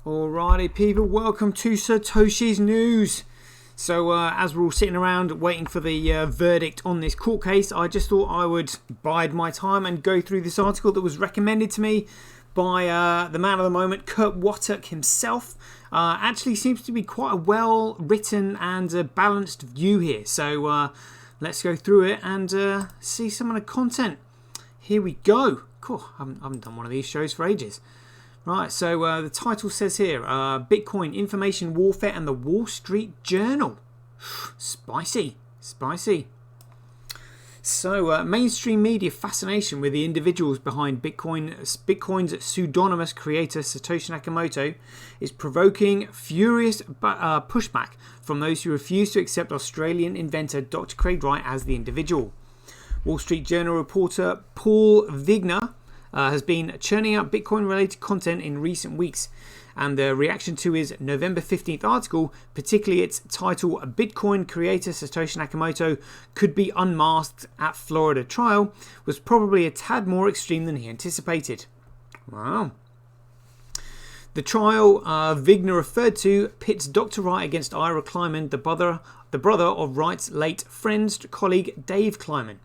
Alrighty people, welcome to SirToshi's News. So as we're all sitting around waiting for the verdict on this court case, I just thought I would bide my time and go through this article that was recommended to me by the man of the moment, Kurt Wottock himself. Actually seems to be quite a well written and balanced view here. So let's go through it and see some of the content. Here we go. Cool, I haven't done one of these shows for ages. Right, so the title says here, Bitcoin, Information Warfare and the Wall Street Journal. Spicy. So, mainstream media fascination with the individuals behind Bitcoin's pseudonymous creator Satoshi Nakamoto is provoking furious pushback from those who refuse to accept Australian inventor Dr. Craig Wright as the individual. Wall Street Journal reporter Paul Vigner has been churning out Bitcoin-related content in recent weeks, and the reaction to his November 15th article, particularly its title, Bitcoin creator Satoshi Nakamoto could be unmasked at Florida trial, was probably a tad more extreme than he anticipated. Wow. The trial Vigner referred to pits Dr. Wright against Ira Kleiman, the brother of Wright's late friend, colleague Dave Kleiman.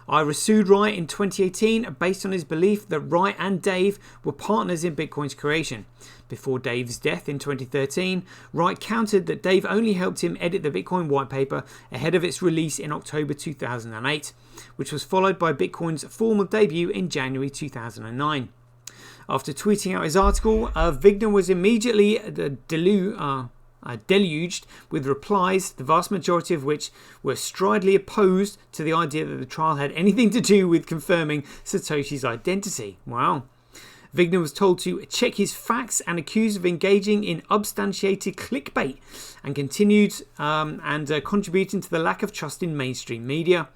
Ira sued Wright in 2018 based on his belief that Wright and Dave were partners in Bitcoin's creation. Before Dave's death in 2013, Wright countered that Dave only helped him edit the Bitcoin white paper ahead of its release in October 2008, which was followed by Bitcoin's formal debut in January 2009. After tweeting out his article, Vigner was immediately deluged with replies, the vast majority of which were stridently opposed to the idea that the trial had anything to do with confirming Satoshi's identity. Wow. Vigner was told to check his facts and accused of engaging in unsubstantiated clickbait and continued contributing to the lack of trust in mainstream media.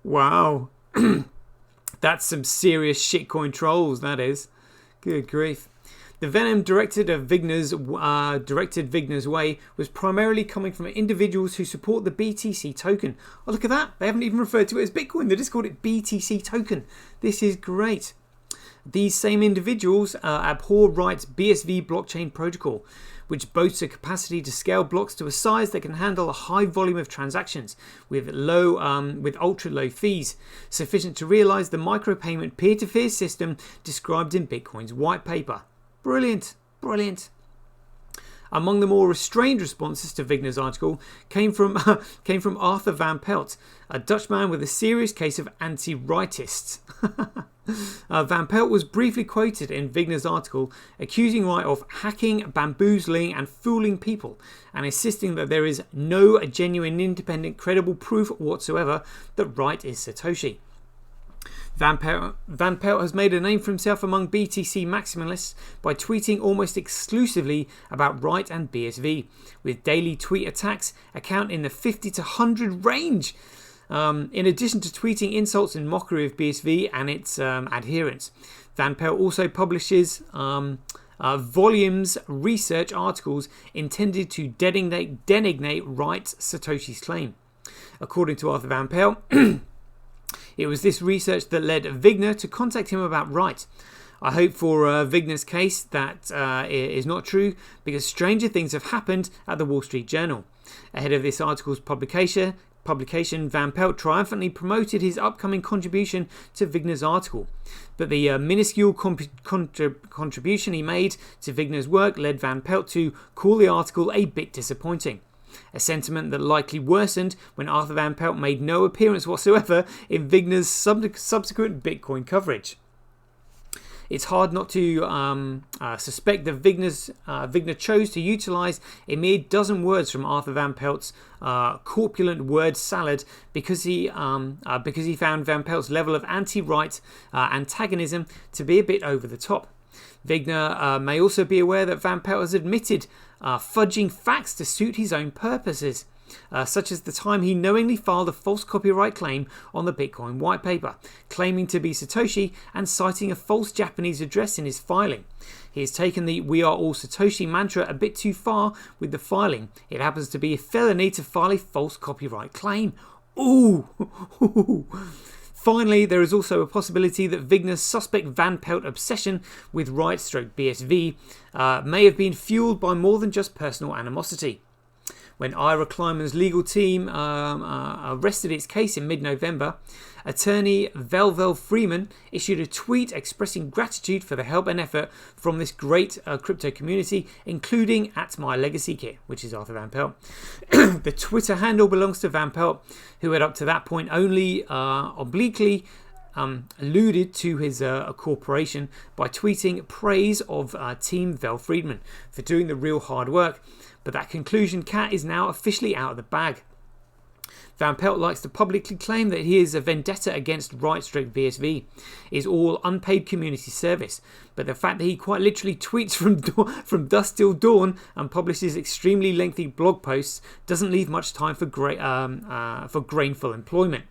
Wow. That's some serious shitcoin trolls, that is. Good grief. The venom directed Vigner's way was primarily coming from individuals who support the BTC token. Oh, look at that. They haven't even referred to it as Bitcoin. They just called it BTC token. This is great. These same individuals abhor Wright's BSV blockchain protocol, which boasts a capacity to scale blocks to a size that can handle a high volume of transactions with ultra low fees, sufficient to realize the micropayment peer-to-peer system described in Bitcoin's white paper. Brilliant. Among the more restrained responses to Vigner's article came from Arthur Van Pelt, a Dutchman with a serious case of anti-rightists. Van Pelt was briefly quoted in Vigner's article accusing Wright of hacking, bamboozling and fooling people, and insisting that there is no genuine, independent, credible proof whatsoever that Wright is Satoshi. Van Pelt has made a name for himself among BTC maximalists by tweeting almost exclusively about Wright and BSV, with daily tweet attacks account in the 50 to 100 range. In addition to tweeting insults and mockery of BSV and its adherents, Van Pelt also publishes volumes research articles intended to denigrate Wright's Satoshi's claim. According to Arthur Van Pelt, it was this research that led Vigner to contact him about Wright. I hope for Vigner's case that is not true, because stranger things have happened at the Wall Street Journal. Ahead of this article's publication, Van Pelt triumphantly promoted his upcoming contribution to Vigner's article. But the minuscule contribution he made to Vigner's work led Van Pelt to call the article a bit disappointing. A sentiment that likely worsened when Arthur Van Pelt made no appearance whatsoever in Vigner's subsequent Bitcoin coverage. It's hard not to suspect that Vigner chose to utilise a mere dozen words from Arthur Van Pelt's corpulent word salad because he found Van Pelt's level of anti-right antagonism to be a bit over the top. Vigner may also be aware that Van Pelt has admitted fudging facts to suit his own purposes, such as the time he knowingly filed a false copyright claim on the Bitcoin white paper, claiming to be Satoshi and citing a false Japanese address in his filing. He has taken the "we are all Satoshi" mantra a bit too far with the filing. It happens to be a felony to file a false copyright claim. Ooh! Finally, there is also a possibility that Wigner's suspect Van Pelt obsession with Wright/BSV may have been fueled by more than just personal animosity. When Ira Kleiman's legal team arrested its case in mid-November, attorney Velvel Freeman issued a tweet expressing gratitude for the help and effort from this great crypto community, including @MyLegacyKit, which is Arthur Van Pelt. The Twitter handle belongs to Van Pelt, who had up to that point only obliquely alluded to his corporation by tweeting praise of Team Vel Friedman for doing the real hard work. But that conclusion cat is now officially out of the bag. Van Pelt likes to publicly claim that his vendetta against Wright/BSV is all unpaid community service, but the fact that he quite literally tweets from dusk till dawn and publishes extremely lengthy blog posts doesn't leave much time for gainful employment.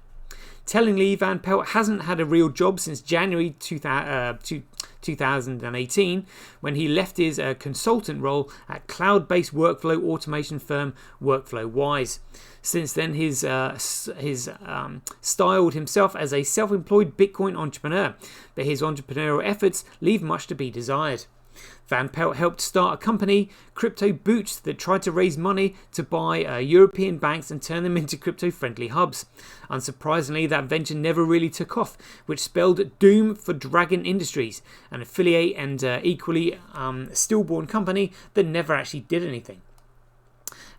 Tellingly, Van Pelt hasn't had a real job since January 2018, when he left his consultant role at cloud-based workflow automation firm WorkflowWise. Since then, he's styled himself as a self-employed Bitcoin entrepreneur, but his entrepreneurial efforts leave much to be desired. Van Pelt helped start a company, Crypto Boots, that tried to raise money to buy European banks and turn them into crypto-friendly hubs. Unsurprisingly, that venture never really took off, which spelled doom for Dragon Industries, an affiliate and equally stillborn company that never actually did anything.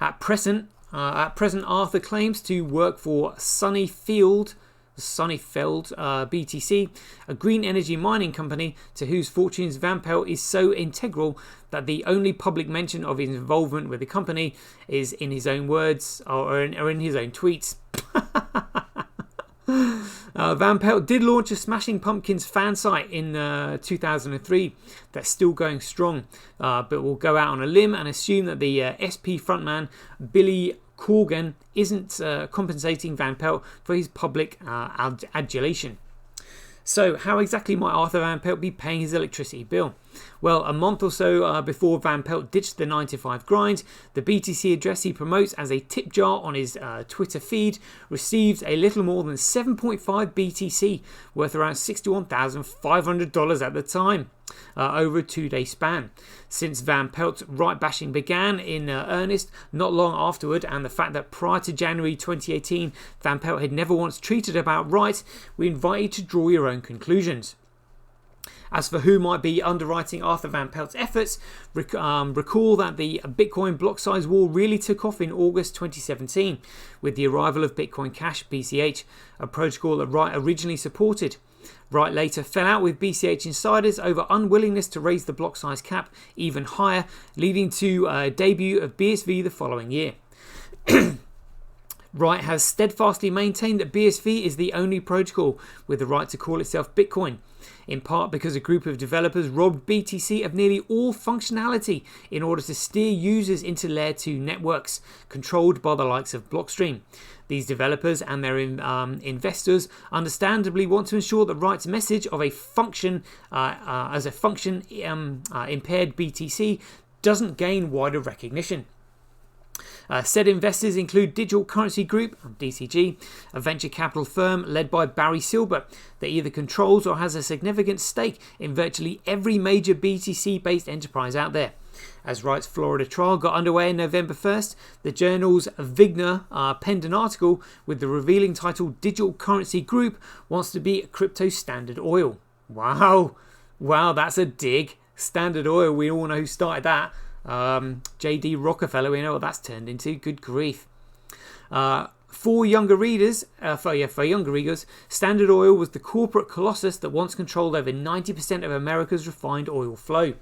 At present, Arthur claims to work for Sunnyfeld BTC, a green energy mining company to whose fortunes Van Pelt is so integral that the only public mention of his involvement with the company is in his own words or in his own tweets. Van Pelt did launch a Smashing Pumpkins fan site in 2003 that's still going strong, but will go out on a limb and assume that the SP frontman Billy Corgan isn't compensating Van Pelt for his public adulation. So how exactly might Arthur Van Pelt be paying his electricity bill? Well, a month or so before Van Pelt ditched the 9-to-5 grind, the BTC address he promotes as a tip jar on his Twitter feed received a little more than 7.5 BTC, worth around $61,500 at the time, over a 2-day span. Since Van Pelt's right bashing began in earnest not long afterward, and the fact that prior to January 2018 Van Pelt had never once tweeted about Wright, we invite you to draw your own conclusions. As for who might be underwriting Arthur Van Pelt's efforts, recall that the Bitcoin block size war really took off in August 2017 with the arrival of Bitcoin Cash, BCH, a protocol that Wright originally supported. Wright later fell out with BCH insiders over unwillingness to raise the block size cap even higher, leading to a debut of BSV the following year. Wright has steadfastly maintained that BSV is the only protocol with the right to call itself Bitcoin, in part because a group of developers robbed BTC of nearly all functionality in order to steer users into Layer 2 networks controlled by the likes of Blockstream. These developers and their investors understandably want to ensure that Wright's message of a function impaired BTC doesn't gain wider recognition. Said investors include Digital Currency Group, DCG, a venture capital firm led by Barry Silbert that either controls or has a significant stake in virtually every major BTC-based enterprise out there. As Wright's Florida trial got underway on November 1st, the journal's Wigner penned an article with the revealing title Digital Currency Group wants to be crypto Standard Oil. Wow, that's a dig. Standard Oil, we all know who started that. JD Rockefeller, we know what that's turned into. Good grief. For younger readers, Standard Oil was the corporate colossus that once controlled over 90% of America's refined oil flow.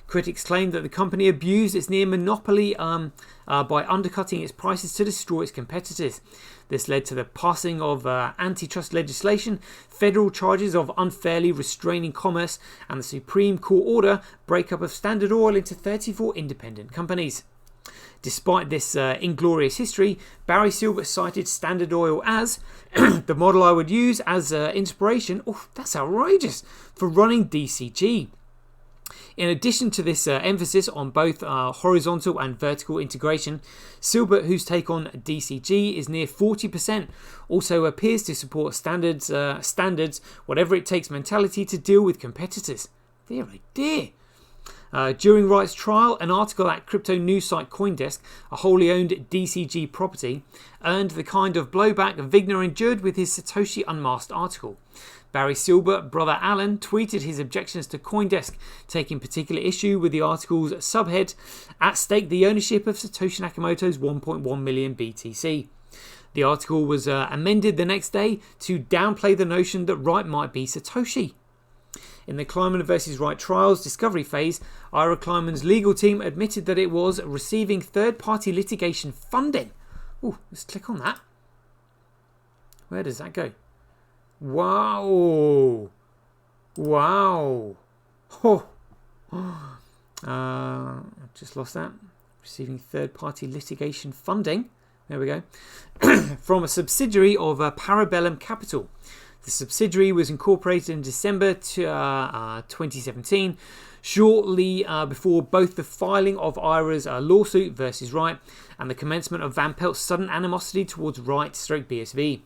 Critics claimed that the company abused its near monopoly by undercutting its prices to destroy its competitors. This led to the passing of antitrust legislation, federal charges of unfairly restraining commerce, and the Supreme Court order breakup of Standard Oil into 34 independent companies. Despite this inglorious history, Barry Silbert cited Standard Oil as the model I would use as inspiration. Oh, that's outrageous, for running DCG. In addition to this emphasis on both horizontal and vertical integration, Silbert, whose take on DCG is near 40%, also appears to support standards, whatever it takes mentality to deal with competitors. Dear, oh dear. During Wright's trial, an article at crypto news site CoinDesk, a wholly owned DCG property, earned the kind of blowback Wigner endured with his Satoshi Unmasked article. Barry Silbert, brother Alan, tweeted his objections to CoinDesk, taking particular issue with the article's subhead, "At stake the ownership of Satoshi Nakamoto's 1.1 million BTC." The article was amended the next day to downplay the notion that Wright might be Satoshi. In the Kleiman versus Wright trial's discovery phase, Ira Kleiman's legal team admitted that it was receiving third-party litigation funding. Ooh, let's click on that. Where does that go? Wow. Wow. Oh. I've just lost that. Receiving third-party litigation funding. There we go. From a subsidiary of Parabellum Capital. The subsidiary was incorporated in December 2017, shortly before both the filing of Ira's lawsuit versus Wright and the commencement of Van Pelt's sudden animosity towards Wright/BSV.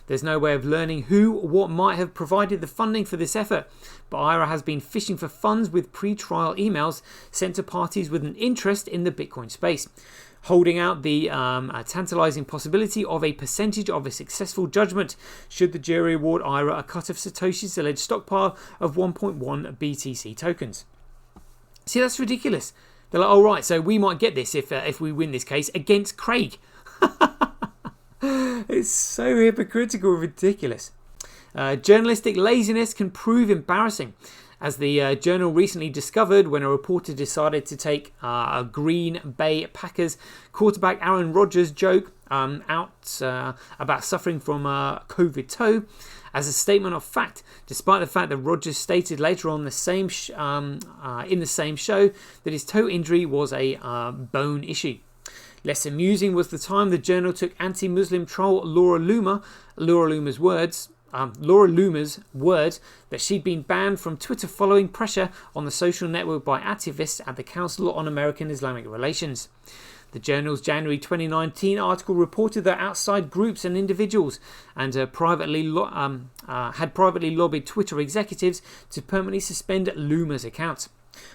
There's no way of learning who or what might have provided the funding for this effort, but Ira has been fishing for funds with pre-trial emails sent to parties with an interest in the Bitcoin space, holding out the tantalizing possibility of a percentage of a successful judgment should the jury award Ira a cut of Satoshi's alleged stockpile of 1.1 BTC tokens. See, that's ridiculous. They're like, oh right, so we might get this if we win this case against Craig. It's so hypocritical and ridiculous. Journalistic laziness can prove embarrassing, as the Journal recently discovered when a reporter decided to take a Green Bay Packers quarterback Aaron Rodgers' joke out about suffering from COVID toe as a statement of fact, despite the fact that Rodgers stated later on in the same show that his toe injury was a bone issue. Less amusing was the time the Journal took anti-Muslim troll Laura Loomer's word that she'd been banned from Twitter following pressure on the social network by activists at the Council on American Islamic Relations. The Journal's January 2019 article reported that outside groups and individuals had privately lobbied Twitter executives to permanently suspend Loomer's account.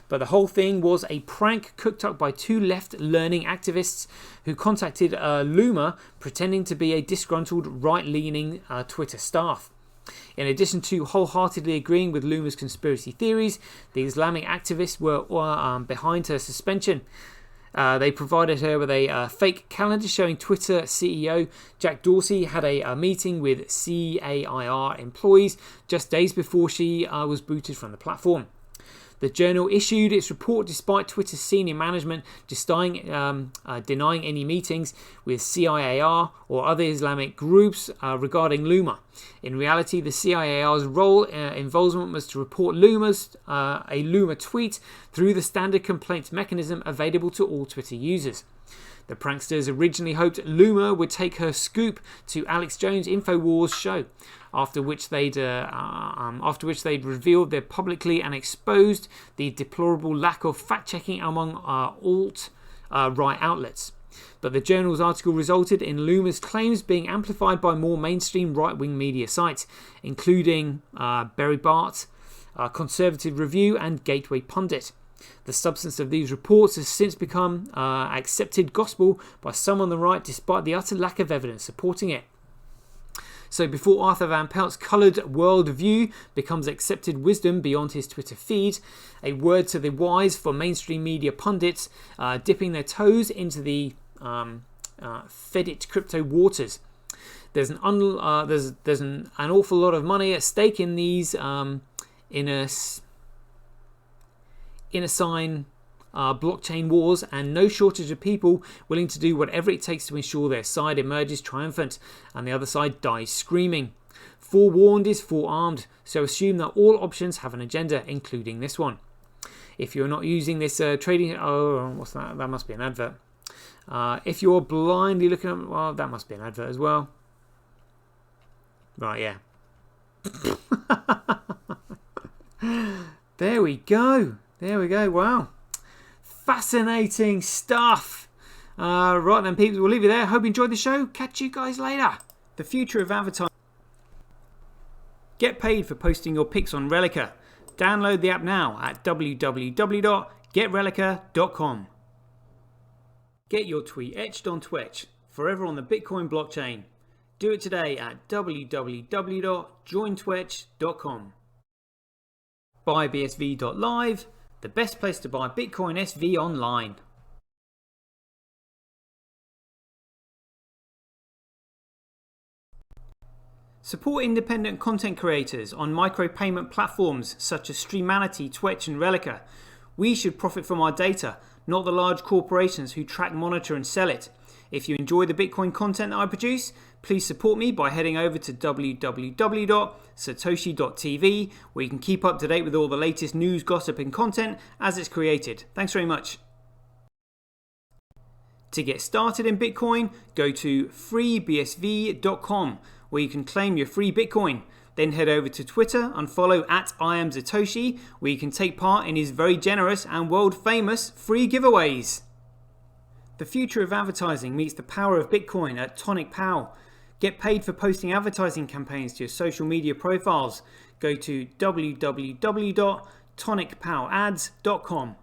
But the whole thing was a prank cooked up by two left-leaning activists who contacted Loomer pretending to be a disgruntled right-leaning Twitter staff. In addition to wholeheartedly agreeing with Loomer's conspiracy theories, the Islamic activists were behind her suspension. They provided her with a fake calendar showing Twitter CEO Jack Dorsey had a meeting with CAIR employees just days before she was booted from the platform. The Journal issued its report despite Twitter's senior management denying any meetings with CIAR or other Islamic groups regarding Loomer. In reality, the CIAR's role involvement was to report a Loomer tweet through the standard complaints mechanism available to all Twitter users. The pranksters originally hoped Loomer would take her scoop to Alex Jones' InfoWars show, after which they'd revealed their publicly and exposed the deplorable lack of fact-checking among alt-right outlets. But the Journal's article resulted in Loomer's claims being amplified by more mainstream right-wing media sites, including Breitbart, Conservative Review, and Gateway Pundit. The substance of these reports has since become accepted gospel by some on the right, despite the utter lack of evidence supporting it. So before Arthur Van Pelt's coloured worldview becomes accepted wisdom beyond his Twitter feed, a word to the wise for mainstream media pundits dipping their toes into the Fedit crypto waters. There's an awful lot of money at stake in these sign blockchain wars, and no shortage of people willing to do whatever it takes to ensure their side emerges triumphant and the other side dies screaming. Forewarned is forearmed, so assume that all options have an agenda, including this one. If you're not using this trading... Oh, what's that? That must be an advert. If you're blindly looking at... Well, that must be an advert as well. Right, yeah. There we go. There we go. Wow. Fascinating stuff. Right then, people, we'll leave you there. Hope you enjoyed the show. Catch you guys later. The future of advertising. Get paid for posting your pics on Relica. Download the app now at www.getrelica.com. Get your tweet etched on Twitch, forever on the Bitcoin blockchain. Do it today at www.jointwitch.com. BuyBSV.live, the best place to buy Bitcoin SV online. Support independent content creators on micropayment platforms such as Streamanity, Twitch and Relica. We should profit from our data, not the large corporations who track, monitor and sell it. If you enjoy the Bitcoin content that I produce, please support me by heading over to www.sirtoshi.tv, where you can keep up to date with all the latest news, gossip and content as it's created. Thanks very much. To get started in Bitcoin, go to freebsv.com, where you can claim your free Bitcoin. Then head over to Twitter and follow @IamSirToshi, where you can take part in his very generous and world famous free giveaways. The future of advertising meets the power of Bitcoin at TonicPow. Get paid for posting advertising campaigns to your social media profiles. Go to www.tonicpowads.com.